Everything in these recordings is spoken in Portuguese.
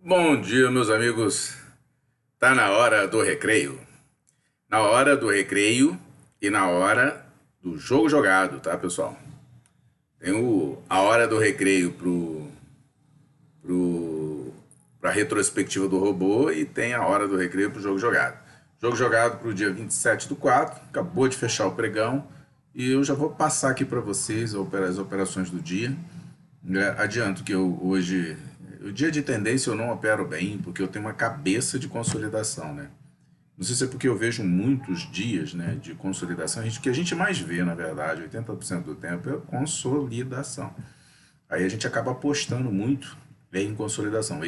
Bom dia, meus amigos. Tá na hora do recreio. Na hora do recreio e na hora do jogo jogado, tá, pessoal? Tem a hora do recreio pra retrospectiva do robô e tem a hora do recreio pro jogo jogado. Jogo jogado pro dia 27/4, acabou de fechar o pregão e eu já vou passar aqui para vocês as operações do dia. Adianto que hoje, o dia de tendência eu não opero bem, porque eu tenho uma cabeça de consolidação, né? Não sei se é porque eu vejo muitos dias, né, de consolidação. O que a gente mais vê, na verdade, 80% do tempo é consolidação. Aí a gente acaba apostando muito em consolidação.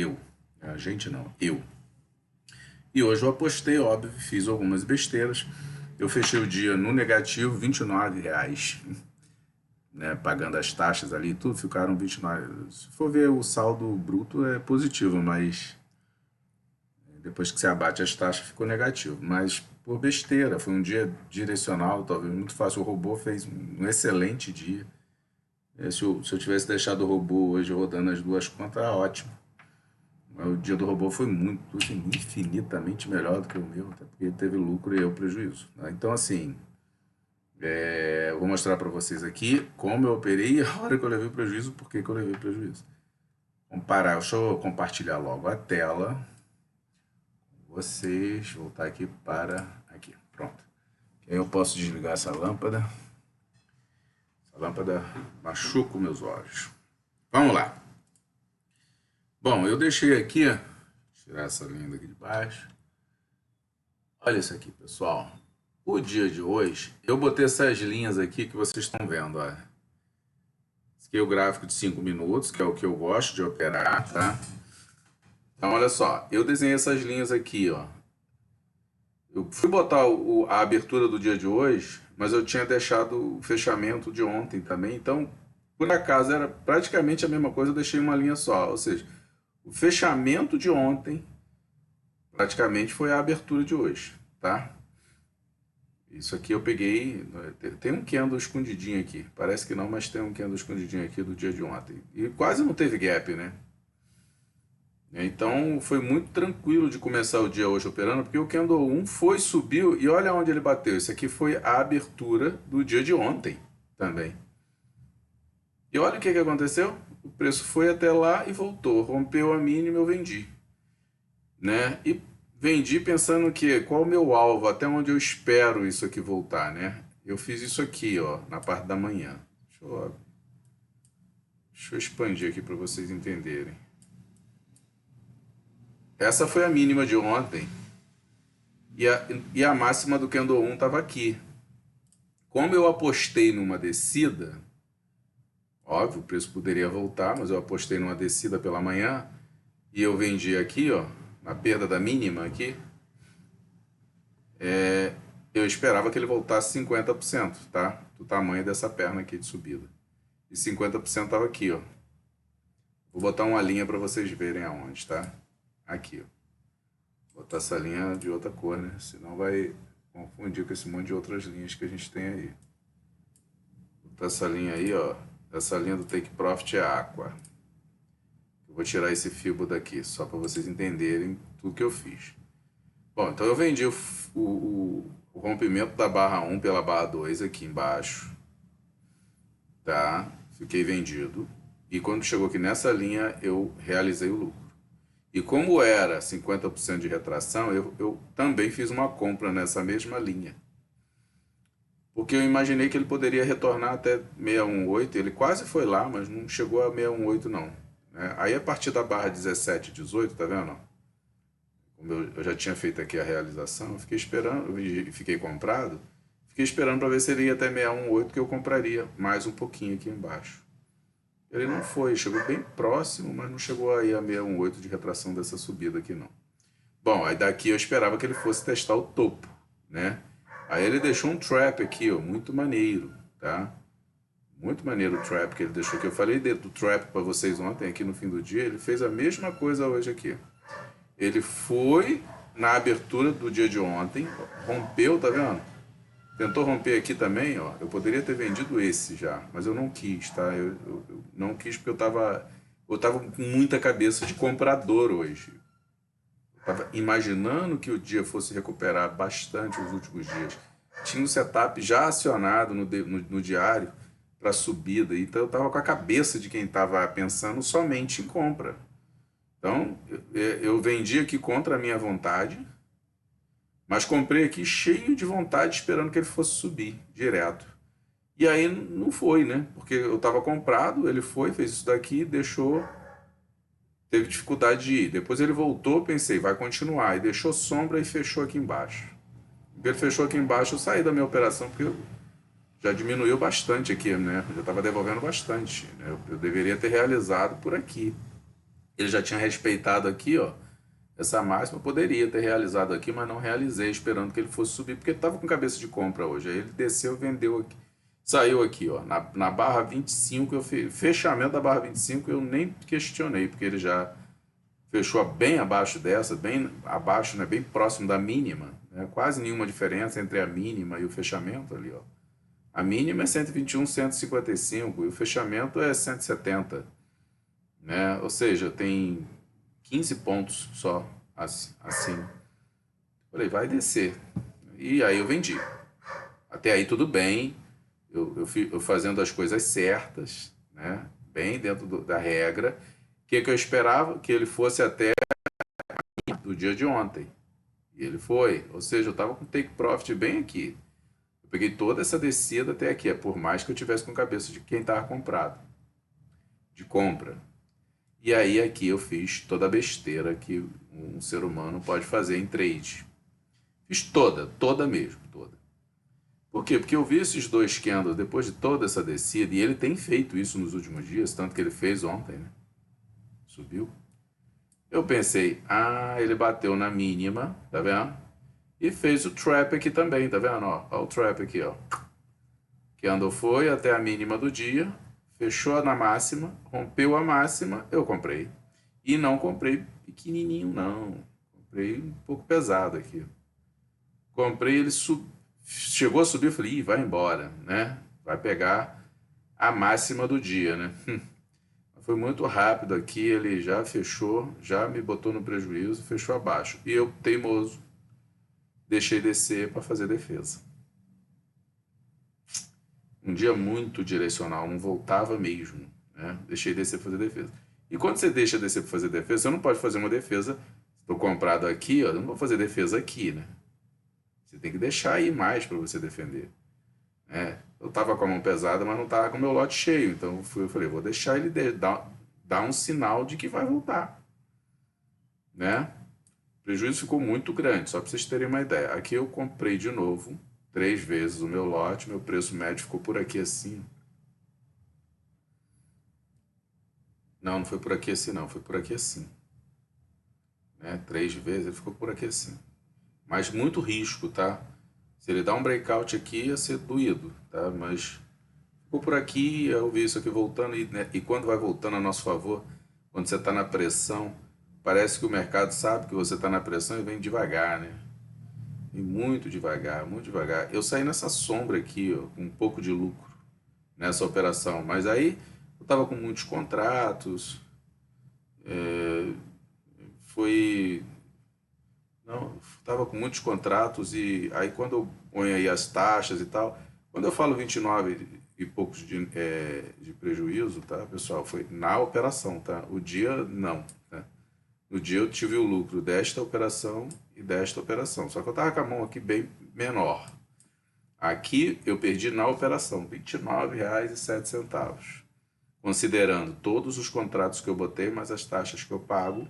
A gente não, eu. E hoje eu apostei, óbvio, fiz algumas besteiras. Eu fechei o dia no negativo, R$ 29, né, pagando as taxas ali e tudo, ficaram 29. Se for ver o saldo bruto é positivo, mas depois que você abate as taxas ficou negativo. Mas por besteira, foi um dia direcional, talvez muito fácil. O robô fez um excelente dia. Se eu tivesse deixado o robô hoje rodando as duas contas, ótimo. Mas o dia do robô foi muito, assim, infinitamente melhor do que o meu, até porque teve lucro e eu prejuízo, né? Então, assim, eu vou mostrar para vocês aqui como eu operei e a hora que eu levei prejuízo, por que eu levei prejuízo. Vamos parar, deixa eu compartilhar logo a tela. Vocês, voltar aqui para aqui, pronto. Aí eu posso desligar essa lâmpada. Essa lâmpada machuca meus olhos. Vamos lá. Bom, eu deixei aqui, tirar essa linha daqui de baixo. Olha isso aqui, pessoal. O dia de hoje, eu botei essas linhas aqui que vocês estão vendo, olha. Esse aqui é o gráfico de 5 minutos, que é o que eu gosto de operar, tá? Então, olha só, eu desenhei essas linhas aqui, ó. Eu fui botar a abertura do dia de hoje, mas eu tinha deixado o fechamento de ontem também. Então, por acaso, era praticamente a mesma coisa, eu deixei uma linha só. Ou seja, o fechamento de ontem praticamente foi a abertura de hoje, tá? Isso aqui eu peguei. Tem um candle escondidinho aqui. Parece que não, mas tem um candle escondidinho aqui do dia de ontem. E quase não teve gap, né? Então foi muito tranquilo de começar o dia hoje operando, porque o Candle 1 foi, subiu e olha onde ele bateu. Isso aqui foi a abertura do dia de ontem também. E olha o que aconteceu. O preço foi até lá e voltou. Rompeu a mínima, eu vendi. Né? E vendi pensando que qual o meu alvo, até onde eu espero isso aqui voltar, né? Eu fiz isso aqui, ó, na parte da manhã. Deixa eu expandir aqui para vocês entenderem. Essa foi a mínima de ontem. E a máxima do Candle 1 estava aqui. Como eu apostei numa descida, óbvio, o preço poderia voltar, mas eu apostei numa descida pela manhã e eu vendi aqui, ó, na perda da mínima aqui, eu esperava que ele voltasse 50%, tá? Do tamanho dessa perna aqui de subida. E 50% estava aqui, ó. Vou botar uma linha para vocês verem aonde, tá? Aqui, ó. Vou botar essa linha de outra cor, né? Senão vai confundir com esse monte de outras linhas que a gente tem aí. Vou botar essa linha aí, ó. Essa linha do Take Profit é Aqua. Eu vou tirar esse fibo daqui, só para vocês entenderem tudo que eu fiz. Bom, então eu vendi o rompimento da barra 1 pela barra 2 aqui embaixo. Tá? Fiquei vendido. E quando chegou aqui nessa linha, eu realizei o lucro. E como era 50% de retração, eu também fiz uma compra nessa mesma linha. Porque eu imaginei que ele poderia retornar até 618, ele quase foi lá, mas não chegou a 618 não. Aí a partir da barra 17, 18, tá vendo? Como eu já tinha feito aqui a realização, eu fiquei esperando, fiquei comprado, fiquei esperando para ver se ele ia até 618 que eu compraria mais um pouquinho aqui embaixo. Ele não foi, chegou bem próximo, mas não chegou aí a 618 de retração dessa subida aqui não. Bom, aí daqui eu esperava que ele fosse testar o topo, né? Aí ele deixou um trap aqui, ó, muito maneiro, tá? Muito maneiro o trap que ele deixou aqui. Eu falei do trap para vocês ontem, aqui no fim do dia. Ele fez a mesma coisa hoje aqui. Ele foi na abertura do dia de ontem, rompeu, tá vendo? Tentou romper aqui também, ó. Eu poderia ter vendido esse já, mas eu não quis, tá? Eu não quis porque eu tava Eu estava com muita cabeça de comprador hoje. Estava imaginando que o dia fosse recuperar bastante os últimos dias. Tinha um setup já acionado no diário para subida, então eu estava com a cabeça de quem estava pensando somente em compra. Então eu vendi aqui contra a minha vontade, mas comprei aqui cheio de vontade, esperando que ele fosse subir direto. E aí não foi, né? Porque eu estava comprado, ele foi, fez isso daqui, deixou, teve dificuldade de ir. Depois ele voltou, pensei, vai continuar. E deixou sombra e fechou aqui embaixo. Ele fechou aqui embaixo, eu saí da minha operação, porque já diminuiu bastante aqui, né? Eu já estava devolvendo bastante, né? Eu deveria ter realizado por aqui. Ele já tinha respeitado aqui, ó, essa máxima. Eu poderia ter realizado aqui, mas não realizei, esperando que ele fosse subir, porque ele estava com cabeça de compra hoje. Aí ele desceu e vendeu aqui. Saiu aqui, ó, na barra 25, fechamento da barra 25 eu nem questionei, porque ele já fechou bem abaixo dessa, bem abaixo, né, bem próximo da mínima, né, quase nenhuma diferença entre a mínima e o fechamento ali, ó. A mínima é 121, 155 e o fechamento é 170, né? Ou seja, tem 15 pontos só assim. Falei, vai descer. E aí eu vendi. Até aí tudo bem, eu fazendo as coisas certas, né? Bem dentro da regra. O que eu esperava? Que ele fosse até do dia de ontem. E ele foi. Ou seja, eu estava com take profit bem aqui. Eu peguei toda essa descida até aqui. É por mais que eu tivesse com cabeça de quem estava comprado. De compra. E aí aqui eu fiz toda a besteira que um ser humano pode fazer em trade. Fiz toda mesmo, toda. Por quê? Porque eu vi esses dois candles depois de toda essa descida, e ele tem feito isso nos últimos dias, tanto que ele fez ontem, né? Subiu. Eu pensei, ele bateu na mínima, tá vendo? E fez o trap aqui também, tá vendo? Ó o trap aqui, ó. Candle foi até a mínima do dia, fechou na máxima, rompeu a máxima, eu comprei. E não comprei pequenininho, não. Comprei um pouco pesado aqui. Comprei, ele chegou a subir, eu falei, ih, vai embora, né? Vai pegar a máxima do dia, né? Foi muito rápido aqui, ele já fechou, já me botou no prejuízo, fechou abaixo. E eu, teimoso, deixei descer para fazer defesa. Um dia muito direcional, não voltava mesmo, né? Deixei descer para fazer defesa. E quando você deixa descer para fazer defesa, você não pode fazer uma defesa. Estou comprado aqui, ó, eu não vou fazer defesa aqui, né? Você tem que deixar ir mais para você defender. Eu estava com a mão pesada, mas não estava com o meu lote cheio. Então eu falei, vou deixar ele dar um sinal de que vai voltar. Né? O prejuízo ficou muito grande, só para vocês terem uma ideia. Aqui eu comprei de novo, 3 vezes o meu lote, meu preço médio ficou por aqui assim. Não foi por aqui assim não, foi por aqui assim. Né? 3 vezes ele ficou por aqui assim. Mas muito risco, tá? Se ele dá um breakout aqui, ia ser doído, tá? Mas ficou por aqui, eu vi isso aqui voltando, né? E quando vai voltando a nosso favor, quando você está na pressão, parece que o mercado sabe que você está na pressão e vem devagar, né? E muito devagar, muito devagar. Eu saí nessa sombra aqui, ó, com um pouco de lucro nessa operação, mas aí eu estava com muitos contratos, foi não, estava com muitos contratos e aí quando eu ponho aí as taxas e tal, quando eu falo 29 e poucos de prejuízo, tá, pessoal, foi na operação, tá? O dia não, tá? No dia eu tive o lucro desta operação e desta operação, só que eu estava com a mão aqui bem menor. Aqui eu perdi na operação R$ 29,07, considerando todos os contratos que eu botei, mais as taxas que eu pago,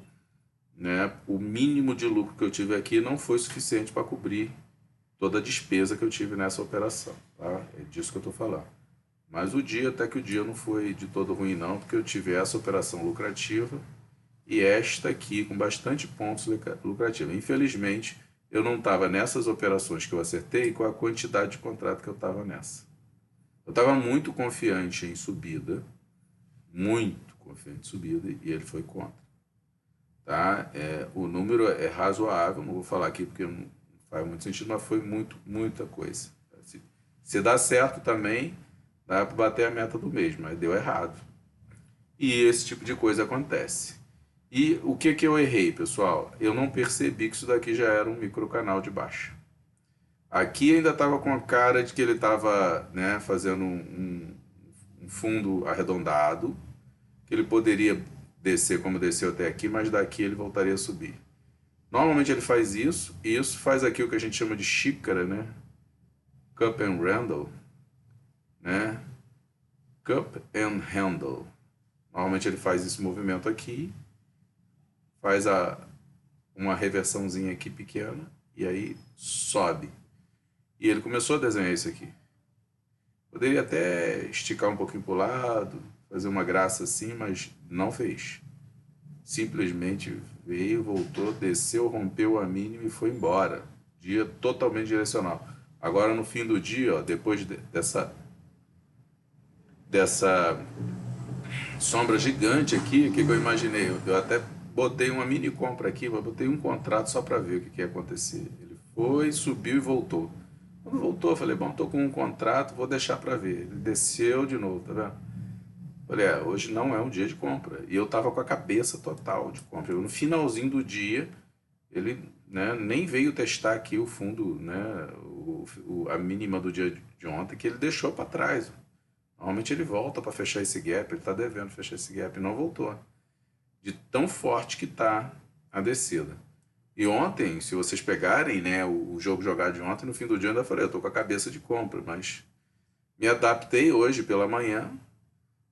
né? O mínimo de lucro que eu tive aqui não foi suficiente para cobrir toda a despesa que eu tive nessa operação, tá? É disso que eu estou falando. Mas até que o dia não foi de todo ruim não, porque eu tive essa operação lucrativa e esta aqui com bastante pontos lucrativos. Infelizmente, eu não estava nessas operações que eu acertei com a quantidade de contrato que eu estava nessa. Eu estava muito confiante em subida, muito confiante em subida, e ele foi contra. Tá? O número é razoável, não vou falar aqui porque não faz muito sentido, mas foi muita coisa. Se dá certo também, dá para bater a meta do mês, mas deu errado. E esse tipo de coisa acontece. E o que que eu errei, pessoal? Eu não percebi que isso daqui já era um microcanal de baixa. Aqui ainda estava com a cara de que ele estava, né, fazendo um fundo arredondado, que ele poderia descer como desceu até aqui, mas daqui ele voltaria a subir. Normalmente ele faz isso, e isso faz aqui o que a gente chama de xícara, né? Cup and handle, né? Cup and handle. Normalmente ele faz esse movimento aqui, faz uma reversãozinha aqui pequena, e aí sobe. E ele começou a desenhar isso aqui. Poderia até esticar um pouquinho para o lado, fazer uma graça assim, mas não fez. Simplesmente veio, voltou, desceu, rompeu a mínima e foi embora. Dia totalmente direcional. Agora no fim do dia, ó, depois dessa sombra gigante aqui, o que eu imaginei? Eu até botei uma mini compra aqui, mas botei um contrato só para ver o que ia acontecer. Ele foi, subiu e voltou. Quando voltou, eu falei, bom, tô com um contrato, vou deixar para ver. Ele desceu de novo, tá vendo? Falei, hoje não é um dia de compra. E eu tava com a cabeça total de compra. No finalzinho do dia, ele, né, nem veio testar aqui o fundo, né, a mínima do dia de ontem, que ele deixou para trás. Normalmente ele volta para fechar esse gap, ele está devendo fechar esse gap e não voltou. De tão forte que está a descida. E ontem, se vocês pegarem, né, o jogo jogado de ontem, no fim do dia eu ainda falei, eu tô com a cabeça de compra, mas me adaptei hoje pela manhã,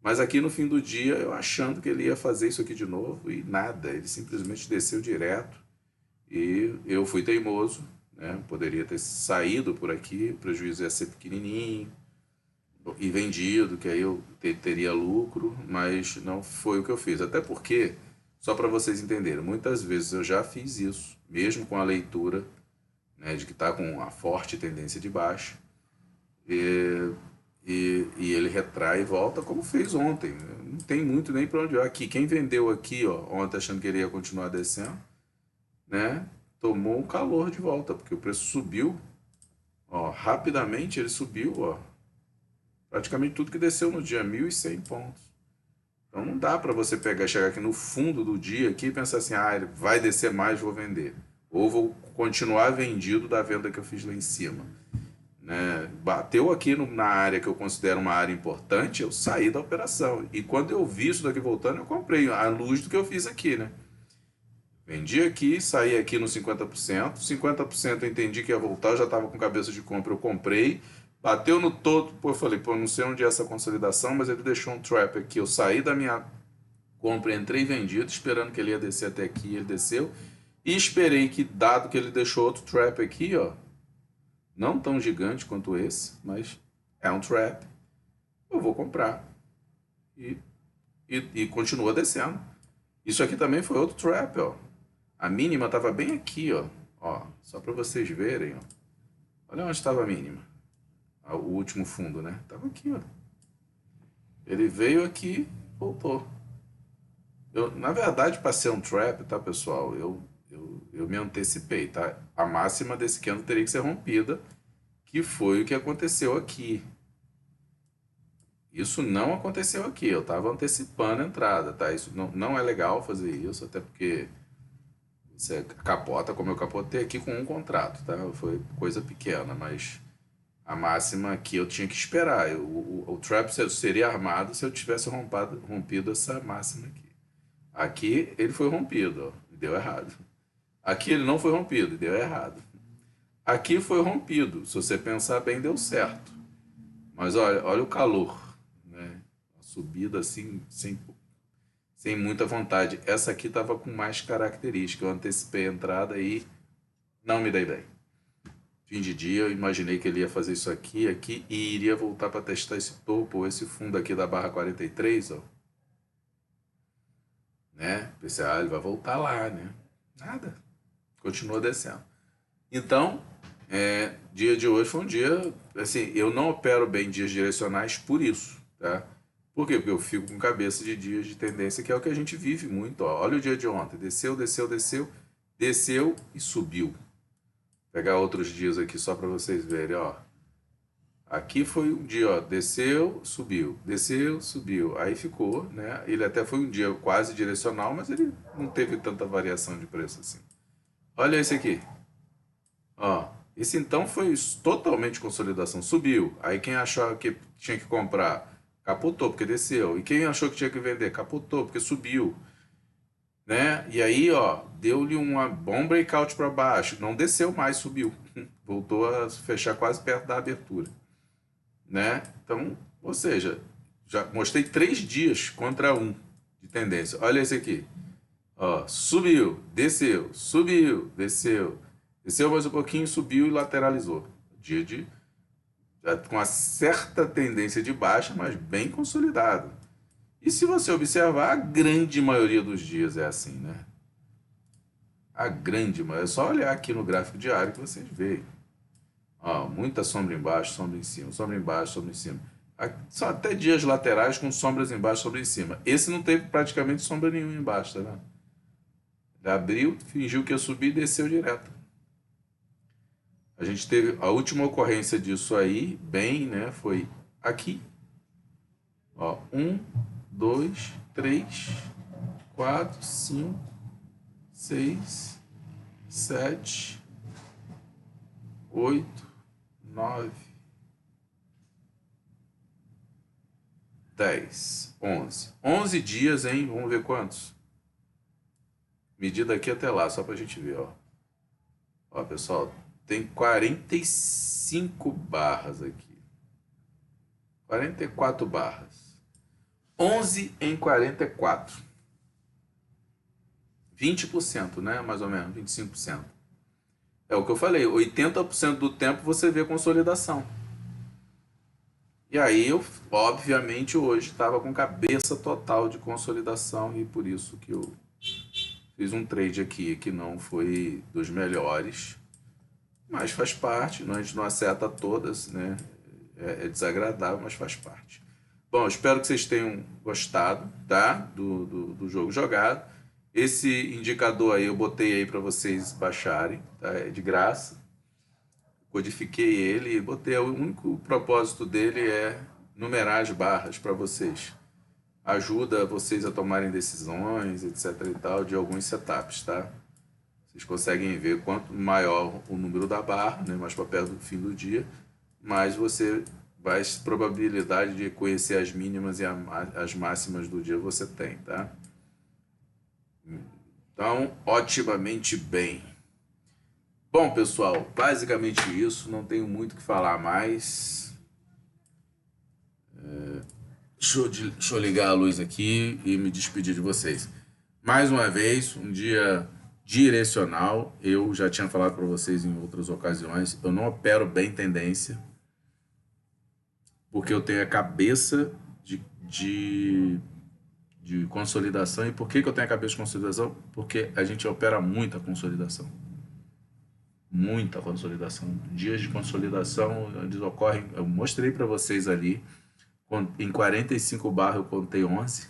mas aqui no fim do dia eu achando que ele ia fazer isso aqui de novo e nada, ele simplesmente desceu direto e eu fui teimoso, né, poderia ter saído por aqui, o prejuízo ia ser pequenininho, e vendido, que aí eu teria lucro, mas não foi o que eu fiz. Até porque, só para vocês entenderem, muitas vezes eu já fiz isso, mesmo com a leitura, né, de que está com uma forte tendência de baixa, e, e ele retrai e volta como fez ontem. Não tem muito nem para onde ir. Aqui, quem vendeu aqui, ó, ontem achando que ele ia continuar descendo, né, tomou um calor de volta, porque o preço subiu, ó, rapidamente ele subiu, ó, praticamente tudo que desceu no dia, 1.100 pontos. Então não dá para você pegar, chegar aqui no fundo do dia aqui e pensar assim, ele vai descer mais, vou vender. Ou vou continuar vendido da venda que eu fiz lá em cima. Né? Bateu aqui na área que eu considero uma área importante, eu saí da operação. E quando eu vi isso daqui voltando, eu comprei à luz do que eu fiz aqui, né? Vendi aqui, saí aqui no 50%. 50% eu entendi que ia voltar, eu já estava com cabeça de compra, eu comprei. Bateu no todo, pô, eu falei, pô, não sei onde é essa consolidação, mas ele deixou um trap aqui. Eu saí da minha compra, entrei vendido, esperando que ele ia descer até aqui, ele desceu. E esperei que, dado que ele deixou outro trap aqui, ó, não tão gigante quanto esse, mas é um trap, eu vou comprar. E continua descendo. Isso aqui também foi outro trap, ó. A mínima estava bem aqui, ó. Ó, só para vocês verem, ó. Olha onde estava a mínima. O último fundo, né? Tava aqui, ó. Ele veio aqui, voltou. Na verdade, para ser um trap, tá, pessoal? Eu me antecipei, tá? A máxima desse candle teria que ser rompida, que foi o que aconteceu aqui. Isso não aconteceu aqui. Eu estava antecipando a entrada, tá? Isso não é legal fazer isso, até porque você capota, como eu capotei aqui com um contrato, tá? Foi coisa pequena, mas a máxima aqui eu tinha que esperar. O trap seria armado se eu tivesse rompido essa máxima aqui. Aqui ele foi rompido, ó, e deu errado. Aqui ele não foi rompido, e deu errado. Aqui foi rompido, se você pensar bem, deu certo. Mas olha o calor, né? A subida assim, sem muita vontade. Essa aqui estava com mais característica. Eu antecipei a entrada e não me dei bem. Fim de dia, eu imaginei que ele ia fazer isso aqui, aqui, e iria voltar para testar esse topo, ou esse fundo aqui da barra 43, ó. Né? Pensei, ele vai voltar lá, né? Nada. Continua descendo. Então, dia de hoje foi um dia, assim, eu não opero bem dias direcionais por isso, tá? Por quê? Porque eu fico com cabeça de dias de tendência, que é o que a gente vive muito, ó. Olha o dia de ontem, desceu, desceu, desceu, desceu e subiu. Vou pegar outros dias aqui só para vocês verem, ó. Aqui foi um dia, ó, desceu, subiu. Aí ficou, né? Ele até foi um dia quase direcional, mas ele não teve tanta variação de preço assim. Olha esse aqui. Ó, esse então foi totalmente consolidação, subiu. Aí quem achou que tinha que comprar, capotou porque desceu. E quem achou que tinha que vender, capotou porque subiu, né? E aí, ó, deu-lhe um bom breakout para baixo, não desceu mais, subiu. Voltou a fechar quase perto da abertura, né? Então, ou seja, já mostrei 3 dias contra um de tendência. Olha esse aqui. Ó, subiu, desceu, subiu, desceu. Desceu mais um pouquinho, subiu e lateralizou. Dia de com uma certa tendência de baixa, mas bem consolidado. E se você observar, a grande maioria dos dias é assim, né? A grande maioria. É só olhar aqui no gráfico diário que vocês veem. Ó, muita sombra embaixo, sombra em cima, sombra embaixo, sombra em cima. São até dias laterais com sombras embaixo, sombra em cima. Esse não teve praticamente sombra nenhuma embaixo, tá vendo? Ele abriu, fingiu que ia subir e desceu direto. A gente teve a última ocorrência disso aí, bem, né? Foi aqui. Ó, 1, 2, 3, 4, 5, 6, 7, 8, 9, 10, 11. 11 dias, hein? Vamos ver quantos? Medida aqui até lá, só pra gente ver, ó. Ó, pessoal, tem 45 barras aqui. 44 barras. 11 em 44. 20%, né? Mais ou menos, 25%. É o que eu falei, 80% do tempo você vê consolidação. E aí eu, obviamente, hoje estava com cabeça total de consolidação e por isso que eu fiz um trade aqui que não foi dos melhores, mas faz parte, a gente não acerta todas, né? É desagradável, mas faz parte. Bom, espero que vocês tenham gostado, tá? Do jogo jogado. Esse indicador aí eu botei aí para vocês baixarem, tá? É de graça. Codifiquei ele e botei. O único propósito dele é numerar as barras para vocês. Ajuda vocês a tomarem decisões, etc. e tal, de alguns setups, tá? Vocês conseguem ver quanto maior o número da barra, né? Mais para perto do fim do dia, mais você mais probabilidade de conhecer as mínimas e as máximas do dia você tem, tá? Então, otimamente bem. Bom, pessoal, basicamente isso. Não tenho muito o que falar mais. Deixa eu ligar a luz aqui e me despedir de vocês. Mais uma vez, um dia direcional. Eu já tinha falado para vocês em outras ocasiões. Eu não opero bem tendência, porque eu tenho a cabeça de consolidação. E por que eu tenho a cabeça de consolidação? Porque a gente opera muita consolidação. Muita consolidação. Dias de consolidação, eles ocorrem. Eu mostrei para vocês ali. Em 45 barras eu contei 11.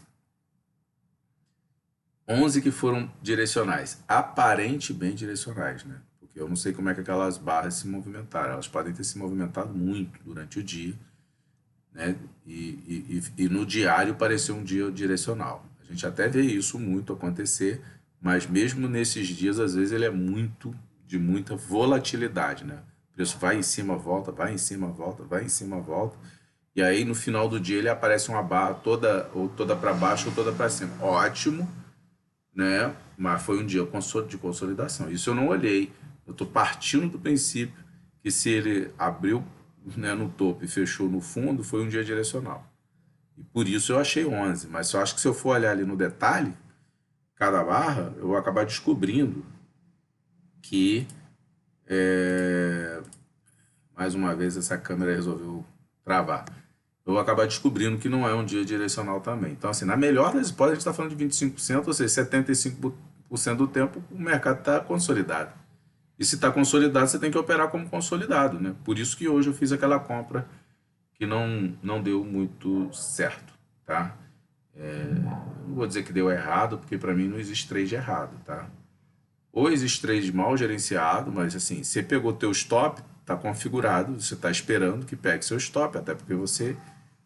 11 que foram direcionais. Aparentemente direcionais, né? Porque eu não sei como é que aquelas barras se movimentaram. Elas podem ter se movimentado muito durante o dia, né? E no diário pareceu um dia direcional. A gente até vê isso muito acontecer, mas mesmo nesses dias, às vezes, ele é de muita volatilidade, né? O preço vai em cima, volta, vai em cima, volta, vai em cima, volta. E aí, no final do dia, ele aparece uma barra toda para baixo ou toda para cima. Ótimo, né? Mas foi um dia de consolidação. Isso eu não olhei. Eu estou partindo do princípio que se ele abriu, né, no topo e fechou no fundo, foi um dia direcional. E por isso eu achei 11. Mas eu acho que se eu for olhar ali no detalhe, cada barra, eu vou acabar descobrindo que, mais uma vez, essa câmera resolveu travar. Eu vou acabar descobrindo que não é um dia direcional também. Então, assim, na melhor das hipóteses, a gente está falando de 25%, ou seja, 75% do tempo o mercado está consolidado. E se está consolidado, você tem que operar como consolidado, né? Por isso que hoje eu fiz aquela compra que não deu muito certo, tá? Não vou dizer que deu errado, porque para mim não existe trade errado, tá? Ou existe trade mal gerenciado, mas assim, você pegou teu stop, tá configurado, você está esperando que pegue seu stop, até porque você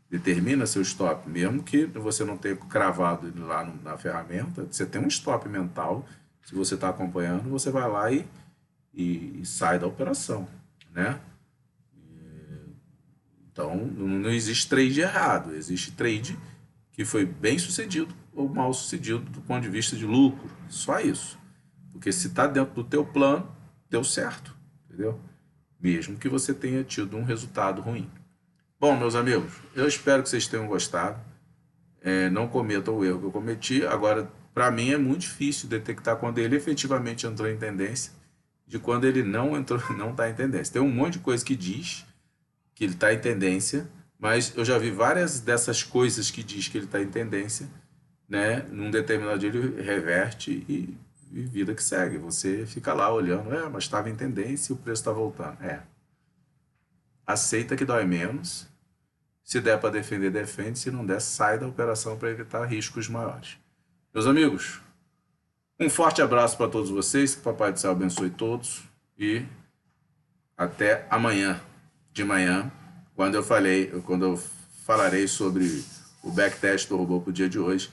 determina seu stop, mesmo que você não tenha cravado ele lá na ferramenta, você tem um stop mental, se você está acompanhando, você vai lá e sai da operação, né? Então, não existe trade errado, existe trade que foi bem sucedido ou mal sucedido do ponto de vista de lucro, só isso. Porque se está dentro do teu plano, deu certo, entendeu? Mesmo que você tenha tido um resultado ruim. Bom, meus amigos, eu espero que vocês tenham gostado. Não cometam o erro que eu cometi. Agora, para mim é muito difícil detectar quando ele efetivamente entrou em tendência de quando ele não entrou, não está em tendência. Tem um monte de coisa que diz que ele está em tendência, mas eu já vi várias dessas coisas que diz que ele está em tendência, né? Num determinado dia ele reverte e vida que segue. Você fica lá olhando, mas estava em tendência e o preço está voltando. Aceita que dói menos. Se der para defender, defende. Se não der, sai da operação para evitar riscos maiores. Meus amigos, um forte abraço para todos vocês. Que o Papai do Céu abençoe todos. E até amanhã de manhã, quando eu falarei sobre o backtest do robô para o dia de hoje,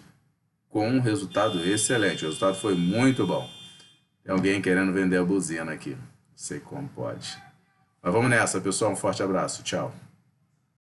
com um resultado excelente. O resultado foi muito bom. Tem alguém querendo vender a buzina aqui. Não sei como pode. Mas vamos nessa, pessoal. Um forte abraço. Tchau.